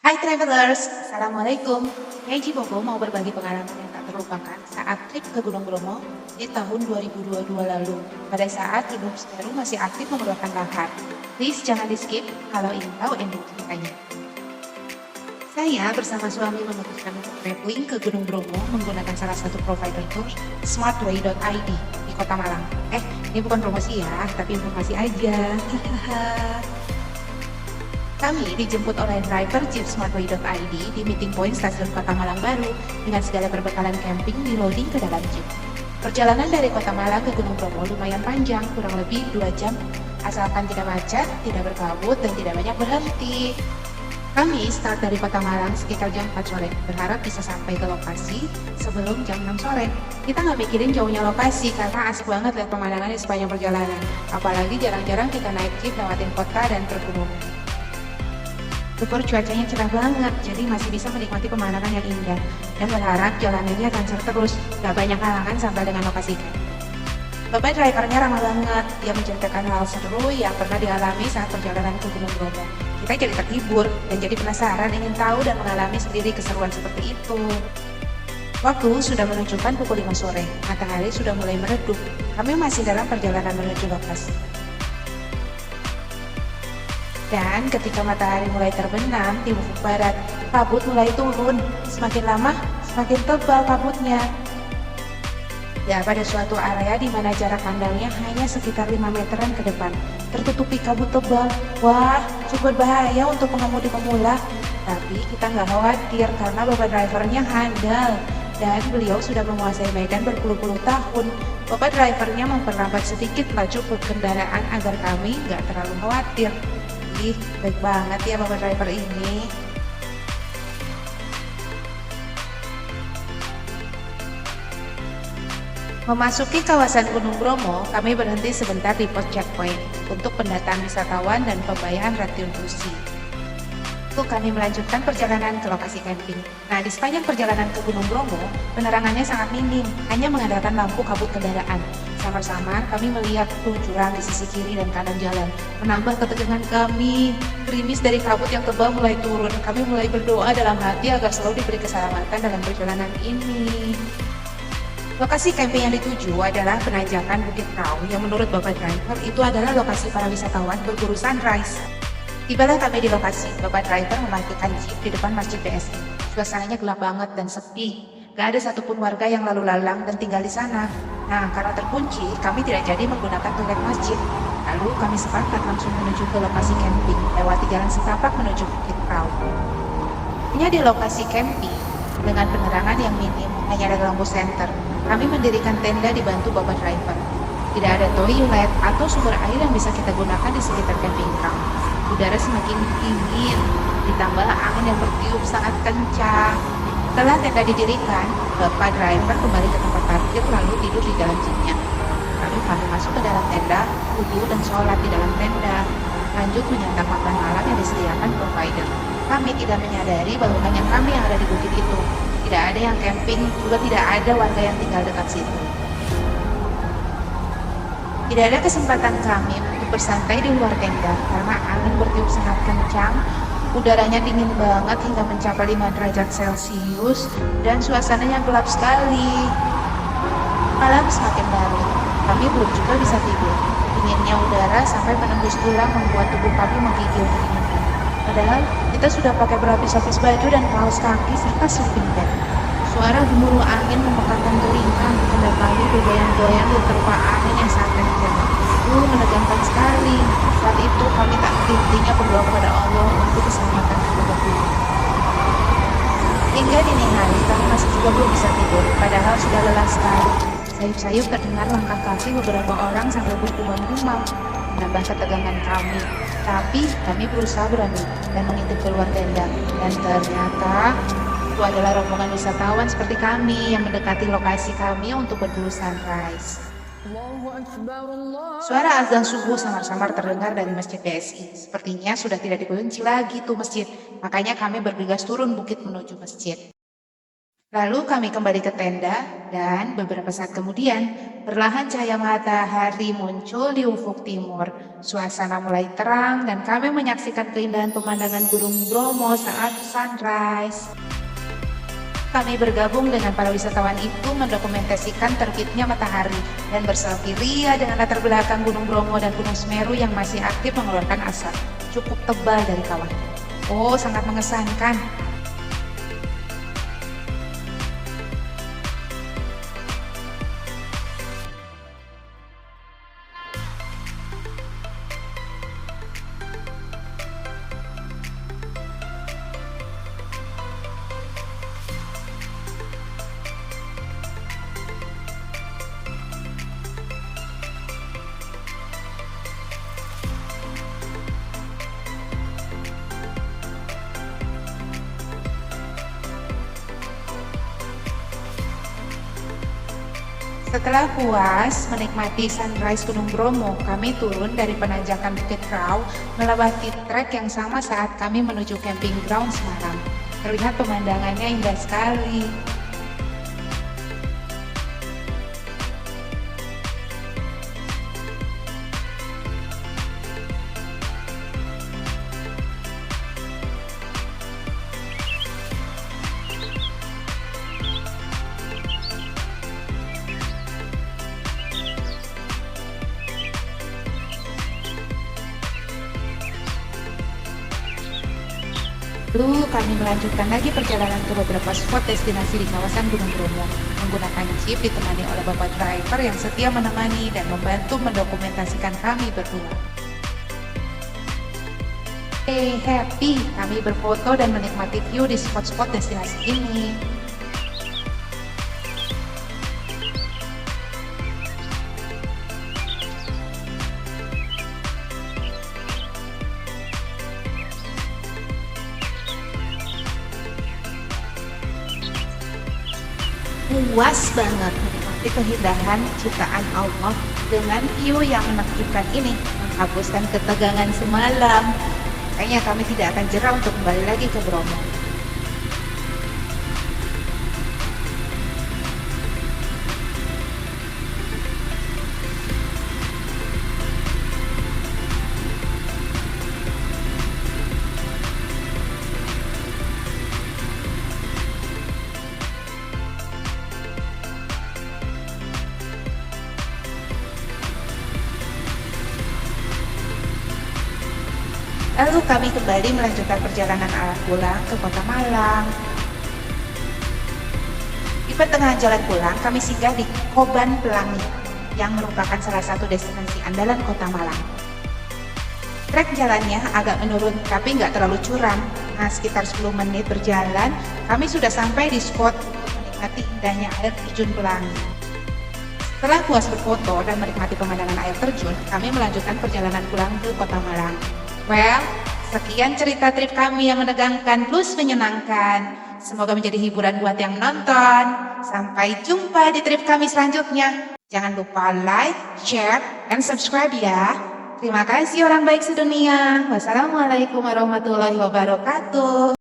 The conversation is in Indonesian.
Hai travelers, Assalamualaikum. Meiji Bobo mau berbagi pengalaman yang tak terlupakan saat trip ke Gunung Bromo di tahun 2022 lalu, pada saat Gunung Semeru masih aktif mengeluarkan lahar. Please jangan di skip kalau ingin tahu ending ceritanya. Saya bersama suami memutuskan untuk traveling ke Gunung Bromo menggunakan salah satu provider tour, smartway.id di Kota Malang. Ini bukan promosi ya, tapi informasi aja. Kami dijemput oleh driver Jeep Smartway.id di meeting point stasiun Kota Malang Baru dengan segala perbekalan camping di loading ke dalam Jeep. Perjalanan dari Kota Malang ke Gunung Bromo lumayan panjang, kurang lebih 2 jam, asalkan tidak macet, tidak berkabut, dan tidak banyak berhenti. Kami start dari Kota Malang sekitar jam 4 sore, berharap bisa sampai ke lokasi sebelum jam 6 sore. Kita nggak mikirin jauhnya lokasi karena asik banget lihat pemandangan di sepanjang perjalanan. Apalagi jarang-jarang kita naik jeep lewatin kota dan pergunungan. Syukur cuacanya cerah banget, jadi masih bisa menikmati pemandangan yang indah. Dan berharap jalanannya lancar terus, gak banyak halangan sampai dengan lokasi. Bapak drivernya ramah banget, dia menceritakan hal seru yang pernah dialami saat perjalanan ke Gunung Bromo. Kita jadi terhibur dan jadi penasaran ingin tahu dan mengalami sendiri keseruan seperti itu. Waktu sudah menunjukkan pukul 5 sore, matahari sudah mulai meredup. Kami masih dalam perjalanan menuju lokasi. Dan ketika matahari mulai terbenam di ufuk barat, kabut mulai turun. Semakin lama, semakin tebal kabutnya. Ya, pada suatu area di mana jarak pandangnya hanya sekitar 5 meteran ke depan, tertutupi kabut tebal. Wah, cukup bahaya untuk pengemudi pemula. Tapi kita nggak khawatir karena bapak drivernya handal. Dan beliau sudah menguasai medan berpuluh-puluh tahun. Bapak drivernya memperlambat sedikit laju kendaraan agar kami nggak terlalu khawatir. Ih, baik banget ya bapak driver ini. Memasuki kawasan Gunung Bromo, kami berhenti sebentar di pos checkpoint untuk pendataan wisatawan dan pembayaran retribusi. Kami melanjutkan perjalanan ke lokasi camping. Nah, di sepanjang perjalanan ke Gunung Bromo, penerangannya sangat minim, hanya mengandalkan lampu kabut kendaraan. Samar-samar kami melihat jurang di sisi kiri dan kanan jalan, menambah ketegangan kami. Gerimis dari kabut yang tebal mulai turun. Kami mulai berdoa dalam hati agar selalu diberi keselamatan dalam perjalanan ini. Lokasi camping yang dituju adalah penanjakan Bukit Prau yang menurut Bapak driver itu adalah lokasi para wisatawan berburu sunrise. Tibalah kami di lokasi, Bapak driver memarkirkan jeep di depan Masjid BSI. Suasananya gelap banget dan sepi. Gak ada satupun warga yang lalu lalang dan tinggal di sana. Nah, karena terkunci, kami tidak jadi menggunakan toilet masjid. Lalu kami sepakat langsung menuju ke lokasi camping, lewati jalan setapak menuju Bukit Prau. Hanya di lokasi camping, dengan penerangan yang minim, hanya ada lampu senter. Kami mendirikan tenda dibantu Bapak driver. Tidak ada toilet atau sumber air yang bisa kita gunakan di sekitar camping ground. Udara semakin dingin, ditambah angin yang bertiup sangat kencang. Setelah tenda didirikan, Bapak driver kembali ke tempat parkir lalu tidur di dalam jeepnya. Lalu kami masuk ke dalam tenda, wudhu dan sholat di dalam tenda. Lanjut menyantap makan malam yang disediakan provider. Kami tidak menyadari bahwa hanya kami yang ada di bukit itu. Tidak ada yang camping, juga tidak ada warga yang tinggal dekat situ. Tidak ada kesempatan kami untuk bersantai di luar tenda karena angin bertiup sangat kencang, udaranya dingin banget hingga mencapai 5 derajat Celcius dan suasananya gelap sekali. Malam semakin larut, kami belum juga bisa tidur. Dinginnya udara sampai menembus tulang membuat tubuh kami menggigil kedinginan. Padahal kita sudah pakai berlapis-lapis baju dan kaos kaki serta sleeping bag. Suara gemuruh angin memekakkan telinga, tenda kami bergoyang-goyang di terpa angin yang sangat kencang. Menegangkan sekali. Saat itu kami tak henti-hentinya berdoa kepada Allah untuk keselamatan keluarga kami. Hingga dini hari kami masih juga belum bisa tidur, padahal sudah lelah sekali. Sayup-sayup terdengar langkah kaki beberapa orang sambil bergumam-gumam, menambah ketegangan kami. Tapi kami berusaha berani dan mengintip keluar tenda, dan ternyata itu adalah rombongan wisatawan seperti kami yang mendekati lokasi kami untuk berburu sunrise. Suara azan subuh samar-samar terdengar dari Masjid BSI. Sepertinya sudah tidak dikunci lagi tuh masjid. Makanya kami bergegas turun bukit menuju masjid. Lalu kami kembali ke tenda dan beberapa saat kemudian perlahan cahaya matahari muncul di ufuk timur. Suasana mulai terang dan kami menyaksikan keindahan pemandangan Gunung Bromo saat sunrise. Kami bergabung dengan para wisatawan itu mendokumentasikan terbitnya matahari dan berselfie ria dengan latar belakang Gunung Bromo dan Gunung Semeru yang masih aktif mengeluarkan asap cukup tebal dari kawah. Oh, sangat mengesankan. Setelah puas menikmati sunrise Gunung Bromo, kami turun dari penanjakan Bukit Rau melewati trek yang sama saat kami menuju camping ground Semarang. Terlihat pemandangannya indah sekali. Lalu kami melanjutkan lagi perjalanan ke beberapa spot destinasi di kawasan Gunung Bromo menggunakan jeep ditemani oleh bapak driver yang setia menemani dan membantu mendokumentasikan kami berdua. Happy kami berfoto dan menikmati view di spot-spot destinasi ini. Puas banget menikmati keindahan ciptaan Allah dengan view yang menakjubkan ini, menghapuskan ketegangan semalam. Kayaknya kami tidak akan jerah untuk kembali lagi ke Bromo. Lalu kami kembali melanjutkan perjalanan arah pulang ke Kota Malang. Di pertengahan jalan pulang, kami singgah di Koban Pelangi, yang merupakan salah satu destinasi andalan Kota Malang. Trek jalannya agak menurun, tapi nggak terlalu curam. Nah, sekitar 10 menit berjalan, kami sudah sampai di spot untuk menikmati indahnya air terjun Pelangi. Setelah puas berfoto dan menikmati pemandangan air terjun, kami melanjutkan perjalanan pulang ke Kota Malang. Well, sekian cerita trip kami yang menegangkan plus menyenangkan. Semoga menjadi hiburan buat yang nonton. Sampai jumpa di trip kami selanjutnya. Jangan lupa like, share, dan subscribe ya. Terima kasih orang baik sedunia. Wassalamualaikum warahmatullahi wabarakatuh.